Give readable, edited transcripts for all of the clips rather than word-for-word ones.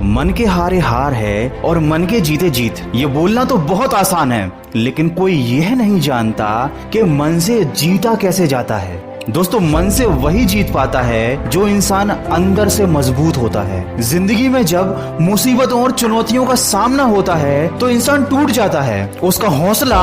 मन के हारे हार है और मन के जीते जीत। ये बोलना तो बहुत आसान है, लेकिन कोई यह नहीं जानता कि मन से जीता कैसे जाता है। दोस्तों, मन से वही जीत पाता है जो इंसान अंदर से मजबूत होता है। जिंदगी में जब मुसीबतों और चुनौतियों का सामना होता है तो इंसान टूट जाता है, उसका हौसला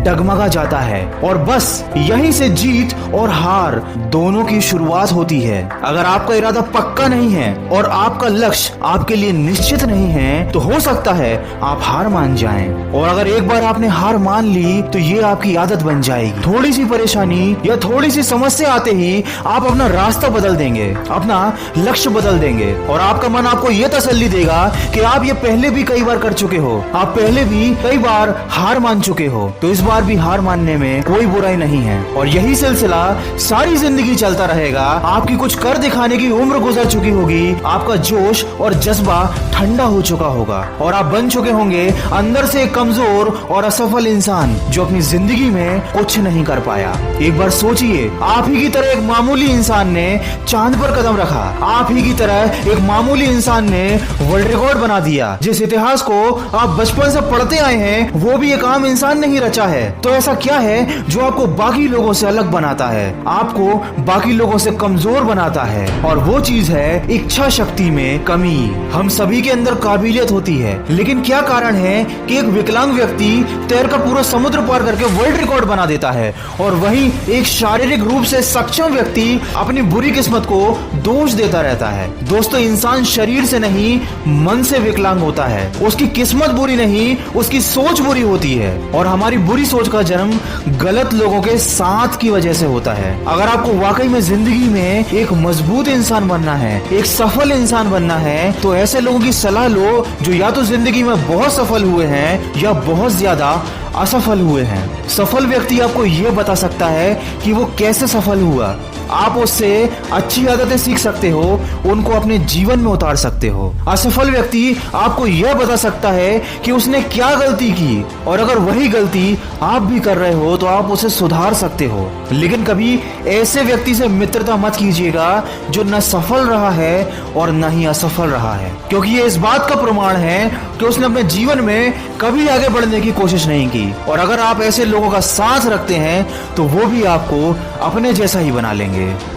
डगमगा जाता है और बस यहीं से जीत और हार दोनों की शुरुआत होती है। अगर आपका इरादा पक्का नहीं है और आपका लक्ष्य आपके लिए निश्चित नहीं है तो हो सकता है आप हार मान जाएं। और अगर एक बार आपने हार मान ली तो ये आपकी आदत बन जाएगी। थोड़ी सी परेशानी या थोड़ी सी समस्या आते ही आप अपना रास्ता बदल देंगे, अपना लक्ष्य बदल देंगे और आपका मन आपको यह तसल्ली देगा कि आप ये पहले भी कई बार कर चुके हो, आप पहले भी कई बार हार मान चुके हो, तो इस बार भी हार मानने में कोई बुराई नहीं है। और यही सिलसिला सारी जिंदगी चलता रहेगा। आपकी कुछ कर दिखाने की उम्र गुजर चुकी होगी, आपका जोश और जज्बा ठंडा हो चुका होगा और आप बन चुके होंगे अंदर से एक कमजोर और असफल इंसान जो अपनी जिंदगी में कुछ नहीं कर पाया। एक बार सोचिए, आप ही की तरह एक मामूली इंसान ने चांद पर कदम रखा, आप ही की तरह एक मामूली इंसान ने वर्ल्ड रिकॉर्ड बना दिया। जिस इतिहास को आप बचपन से पढ़ते आए हैं वो भी एक आम इंसान नहीं रचा है। तो ऐसा क्या है जो आपको बाकी लोगों से अलग बनाता है, आपको बाकी लोगों से कमजोर बनाता है? और वो चीज है इच्छा शक्ति में कमी। हम सभी के अंदर काबिलियत होती है, लेकिन क्या कारण है कि एक विकलांग व्यक्ति तैरकर पूरा समुद्र पार करके वर्ल्ड रिकॉर्ड बना देता है और वहीं एक शारीरिक रूप से सक्षम व्यक्ति अपनी बुरी किस्मत को दोष देता रहता है। दोस्तों, इंसान शरीर से नहीं मन से विकलांग होता है। उसकी किस्मत बुरी नहीं, उसकी सोच बुरी होती है और हमारी बुरी सोच का जन्म गलत लोगों के साथ की वजह से होता है। अगर आपको वाकई में जिंदगी में एक मजबूत इंसान बनना है, एक सफल इंसान बनना है, तो ऐसे लोगों की सलाह लो जो या तो जिंदगी में बहुत सफल हुए हैं या बहुत ज्यादा असफल हुए हैं। सफल व्यक्ति आपको यह बता सकता है कि वो कैसे सफल हुआ। आप उससे अच्छी आदतें सीख सकते हो, उनको अपने जीवन में उतार सकते हो। असफल व्यक्ति आपको यह बता सकता है कि उसने क्या गलती की और अगर वही गलती आप भी कर रहे हो तो आप उसे सुधार सकते हो। लेकिन कभी ऐसे व्यक्ति से मित्रता मत कीजिएगा जो न सफल रहा है और न ही असफल रहा है, क्योंकि ये इस बात का प्रमाण है कि उसने अपने जीवन में कभी आगे बढ़ने की कोशिश नहीं की। और अगर आप ऐसे लोगों का साथ रखते हैं तो वो भी आपको अपने जैसा ही बना लेंगे।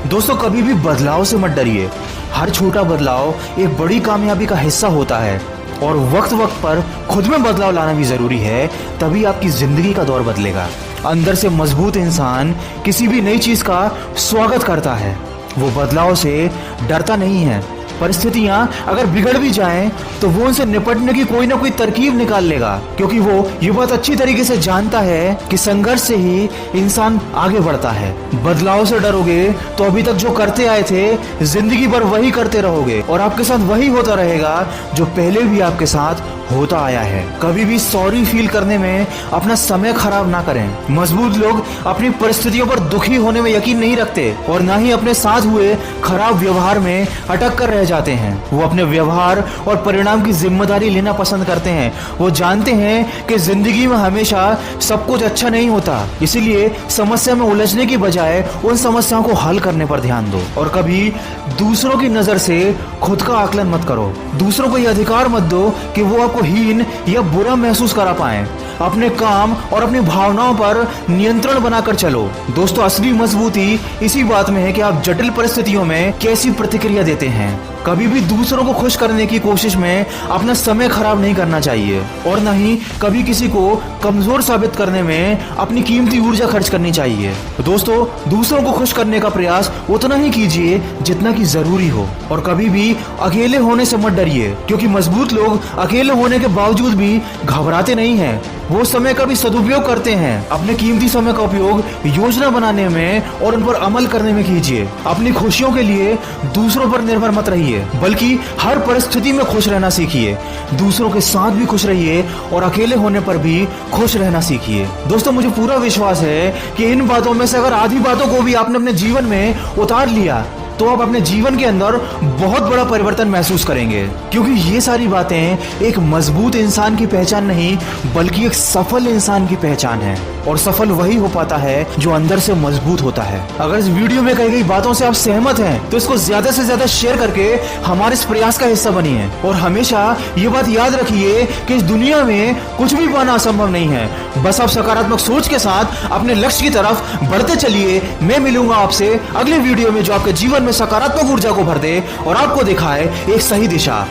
दोस्तों, कभी भी बदलाव से मत डरिए। हर छोटा बदलाव एक बड़ी कामयाबी का हिस्सा होता है और वक्त वक्त पर खुद में बदलाव लाना भी जरूरी है, तभी आपकी जिंदगी का दौर बदलेगा। अंदर से मजबूत इंसान किसी भी नई चीज का स्वागत करता है, वो बदलाव से डरता नहीं है। परिस्थितियां अगर बिगड़ भी जाएं तो वो उनसे निपटने की कोई ना कोई तरकीब निकाल लेगा, क्योंकि वो ये बात अच्छी तरीके से जानता है कि संघर्ष से ही इंसान आगे बढ़ता है। बदलाव से डरोगे तो अभी तक जो करते आए थे जिंदगी भर वही करते रहोगे और आपके साथ वही होता रहेगा जो पहले भी आपके साथ होता आया है। कभी भी सॉरी फील करने में अपना समय खराब ना करें। मजबूत लोग अपनी परिस्थितियों पर दुखी होने में यकीन नहीं रखते और ना ही अपने साथ हुए खराब व्यवहार में अटक कर रह जाते हैं। वो अपने व्यवहार और परिणाम की जिम्मेदारी लेना पसंद करते हैं। वो जानते हैं कि जिंदगी में हमेशा सब कुछ अच्छा नहीं होता, इसीलिए समस्या में उलझने की बजाय उन समस्याओं को हल करने पर ध्यान दो। और कभी दूसरों की नजर से खुद का आकलन मत करो। दूसरों को यह अधिकार मत दो कि वो आपको हीन या बुरा महसूस करा पाए। अपने काम और अपनी भावनाओं पर नियंत्रण बनाकर चलो। दोस्तों, असली मजबूती इसी बात में है कि आप जटिल परिस्थितियों में कैसी प्रतिक्रिया देते हैं। कभी भी दूसरों को खुश करने की कोशिश में अपना समय खराब नहीं करना चाहिए और न ही कभी किसी को कमजोर साबित करने में अपनी कीमती ऊर्जा खर्च करनी चाहिए। दोस्तों, दूसरों को खुश करने का प्रयास उतना ही कीजिए जितना कि जरूरी हो और कभी भी अकेले होने से मत डरिए, क्योंकि मजबूत लोग अकेले होने के बावजूद भी घबराते नहीं हैं। वो समय का भी सदुपयोग करते हैं। अपने कीमती समय का उपयोग योजना बनाने में और उन पर अमल करने में कीजिए। अपनी खुशियों के लिए दूसरों पर निर्भर मत रहिए, बल्कि हर परिस्थिति में खुश रहना सीखिए। दूसरों के साथ भी खुश रहिए और अकेले होने पर भी खुश रहना सीखिए। दोस्तों, मुझे पूरा विश्वास है कि इन बातों में से अगर आधी बातों को भी आपने अपने जीवन में उतार लिया तो आप अपने जीवन के अंदर बहुत बड़ा परिवर्तन महसूस करेंगे, क्योंकि ये सारी बातें एक मजबूत इंसान की पहचान नहीं बल्कि एक सफल इंसान की पहचान है। और सफल वही हो पाता है जो अंदर से मजबूत होता है। अगर इस वीडियो में कही गई बातों से आप सहमत हैं तो इसको ज्यादा से ज्यादा शेयर करके हमारे इस प्रयास का हिस्सा बनिए। और हमेशा ये बात याद रखिए कि इस दुनिया में कुछ भी पाना असंभव नहीं है। बस आप सकारात्मक सोच के साथ अपने लक्ष्य की तरफ बढ़ते चलिए। मैं मिलूंगा आपसे अगले वीडियो में जो आपके जीवन में सकारात्मक ऊर्जा को भर दे और आपको दिखाए एक सही दिशा।